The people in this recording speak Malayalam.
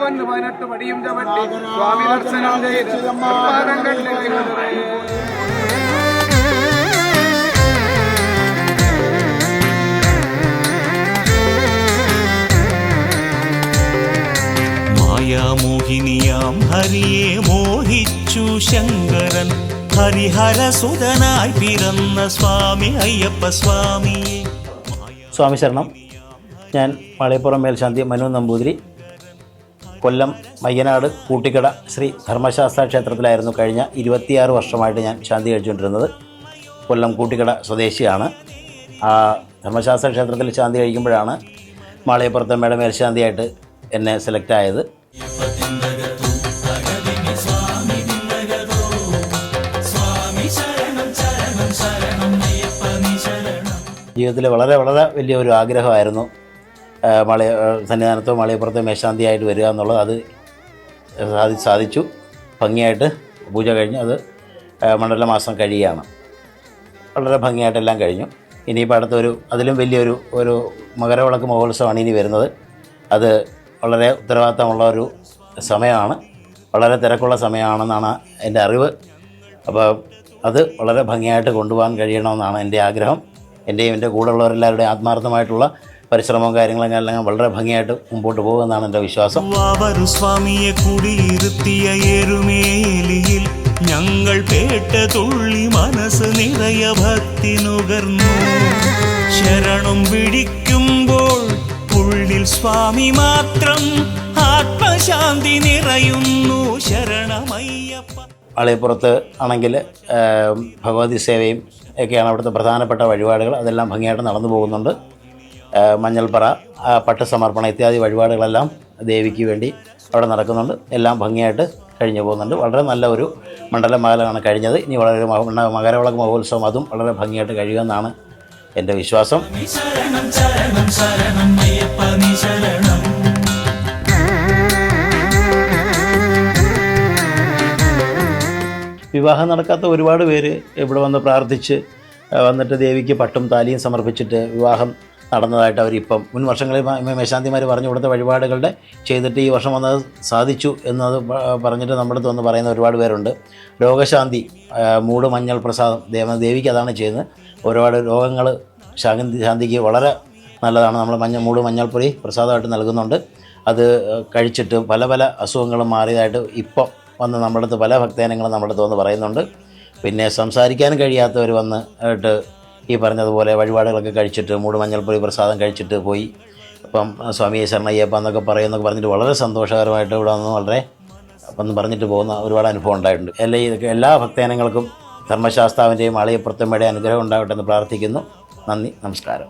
വന്ന് 18 പടിയും ചവിട്ടി സ്വാമി ദർശനം ചെയ്ത് പാദങ്ങൾ മായാമോഹിനിയാം ഹരിയെ മോഹിച്ചു ശങ്കരൻ ഹരിഹരസുതനായി പിറന്ന സ്വാമി അയ്യപ്പ സ്വാമിയെ. സ്വാമി ശരണം. ഞാൻ മാളികപ്പുറം മേൽശാന്തി മനു നമ്പൂതിരി. കൊല്ലം മയ്യനാട് കൂട്ടിക്കട ശ്രീ ധർമ്മശാസ്ത്ര ക്ഷേത്രത്തിലായിരുന്നു കഴിഞ്ഞ 26 വർഷമായിട്ട് ഞാൻ ശാന്തി കഴിച്ചുകൊണ്ടിരുന്നത്. കൊല്ലം കൂട്ടിക്കട സ്വദേശിയാണ്. ആ ധർമ്മശാസ്ത്ര ക്ഷേത്രത്തിൽ ശാന്തി കഴിക്കുമ്പോഴാണ് മാളികപ്പുറത്തമ്മയുടെ മേൽശാന്തിയായിട്ട് എന്നെ സെലക്ട് ആയത്. ജീവിതത്തിൽ വളരെ വളരെ വലിയൊരു ആഗ്രഹമായിരുന്നു സന്നിധാനത്തോ മാളികപ്പുറത്തോ മേൽശാന്തിയായിട്ട് വരിക എന്നുള്ളത്. അത് സാധിച്ചു. ഭംഗിയായിട്ട് പൂജ കഴിഞ്ഞ് അത് മണ്ഡലമാസം കഴിയുകയാണ്. വളരെ ഭംഗിയായിട്ടെല്ലാം കഴിഞ്ഞു. ഇനിയിപ്പോൾ അടുത്തൊരു അതിലും വലിയൊരു മകരവിളക്ക് മഹോത്സവമാണ് ഇനി വരുന്നത്. അത് വളരെ ഉത്തരവാദിത്തമുള്ള ഒരു സമയമാണ്, വളരെ തിരക്കുള്ള സമയമാണെന്നാണ് എൻ്റെ അറിവ്. അപ്പോൾ അത് വളരെ ഭംഗിയായിട്ട് കൊണ്ടുപോകാൻ കഴിയണമെന്നാണ് എൻ്റെ ആഗ്രഹം. എൻ്റെയും എൻ്റെ കൂടെയുള്ളവരെല്ലാവരുടെയും ആത്മാർത്ഥമായിട്ടുള്ള പരിശ്രമവും കാര്യങ്ങളെല്ലാം വളരെ ഭംഗിയായിട്ട് മുമ്പോട്ട് പോകുമെന്നാണ് എൻ്റെ വിശ്വാസം. സ്വാമിയെ കുടിയിരുത്തിയ എരുമേലിയിൽ ഞങ്ങൾ പേട്ട തുള്ളി മനസ്സ് നിറയ ഭക്തി നുകർന്നു. ശരണം പിടിക്കുമ്പോൾ ഉള്ളിൽ സ്വാമി മാത്രം ആത്മശാന്തി നിറയുന്നു. ശരണമയ്യപ്പ. മാളികപ്പുറത്ത് ആണെങ്കിൽ ഭഗവതി സേവയും ഒക്കെയാണ് അവിടുത്തെ പ്രധാനപ്പെട്ട വഴിപാടുകൾ. അതെല്ലാം ഭംഗിയായിട്ട് നടന്നു പോകുന്നുണ്ട്. മഞ്ഞൾപ്പറ, പട്ടുസമർപ്പണം ഇത്യാദി വഴിപാടുകളെല്ലാം ദേവിക്ക് വേണ്ടി അവിടെ നടക്കുന്നുണ്ട്. എല്ലാം ഭംഗിയായിട്ട് കഴിഞ്ഞു പോകുന്നുണ്ട്. വളരെ നല്ല ഒരു മണ്ഡലമാലാണ് കഴിഞ്ഞത്. ഇനി വളരെ മകരവിളക്ക് മഹോത്സവം അതും വളരെ ഭംഗിയായിട്ട് കഴിയുമെന്നാണ് എൻ്റെ വിശ്വാസം. വിവാഹം നടക്കാത്ത ഒരുപാട് പേര് ഇവിടെ വന്ന് പ്രാർത്ഥിച്ച് വന്നിട്ട് ദേവിക്ക് പട്ടും താലിയും സമർപ്പിച്ചിട്ട് വിവാഹം നടന്നതായിട്ട് അവരിപ്പം മുൻ വർഷങ്ങളിൽ മേൽശാന്തിമാർ പറഞ്ഞു കൊടുത്ത വഴിപാടുകളുടെ ചെയ്തിട്ട് ഈ വർഷം വന്നത് സാധിച്ചു എന്നത് പറഞ്ഞിട്ട് നമ്മുടെ അടുത്ത് വന്ന് പറയുന്ന ഒരുപാട് പേരുണ്ട്. രോഗശാന്തി, മൂട് മഞ്ഞൾ പ്രസാദം ദേവിക്ക് അതാണ് ചെയ്യുന്നത്. ഒരുപാട് രോഗങ്ങൾ ശാന്തിക്ക് വളരെ നല്ലതാണ്. നമ്മൾ മൂട് മഞ്ഞൾപ്പൊടി പ്രസാദമായിട്ട് നൽകുന്നുണ്ട്. അത് കഴിച്ചിട്ട് പല പല അസുഖങ്ങളും മാറിയതായിട്ട് ഇപ്പം വന്ന് നമ്മുടെ അടുത്ത് പല ഭക്തജനങ്ങളും നമ്മുടെ അടുത്ത് വന്ന് പറയുന്നുണ്ട്. പിന്നെ സംസാരിക്കാൻ കഴിയാത്തവർ വന്നിട്ട് ഈ പറഞ്ഞതുപോലെ വഴിപാടുകളൊക്കെ കഴിച്ചിട്ട് മൂട് മഞ്ഞൾപ്പൊടി പ്രസാദം കഴിച്ചിട്ട് പോയി. അപ്പം സ്വാമിയെ ശരണയ്യപ്പ എന്നൊക്കെ പറയുന്നൊക്കെ പറഞ്ഞിട്ട് വളരെ സന്തോഷകരമായിട്ട് ഇവിടെ വന്ന് വളരെ വന്ന് പറഞ്ഞിട്ട് പോകുന്ന ഒരുപാട് അനുഭവം ഉണ്ടായിട്ടുണ്ട്. എല്ലാ ഭക്തജനങ്ങൾക്കും ധർമ്മശാസ്താവിൻ്റെയും മാളികപ്പുറത്തമ്മയുടെയും അനുഗ്രഹം ഉണ്ടാവട്ടെ എന്ന് പ്രാർത്ഥിക്കുന്നു. നന്ദി, നമസ്കാരം.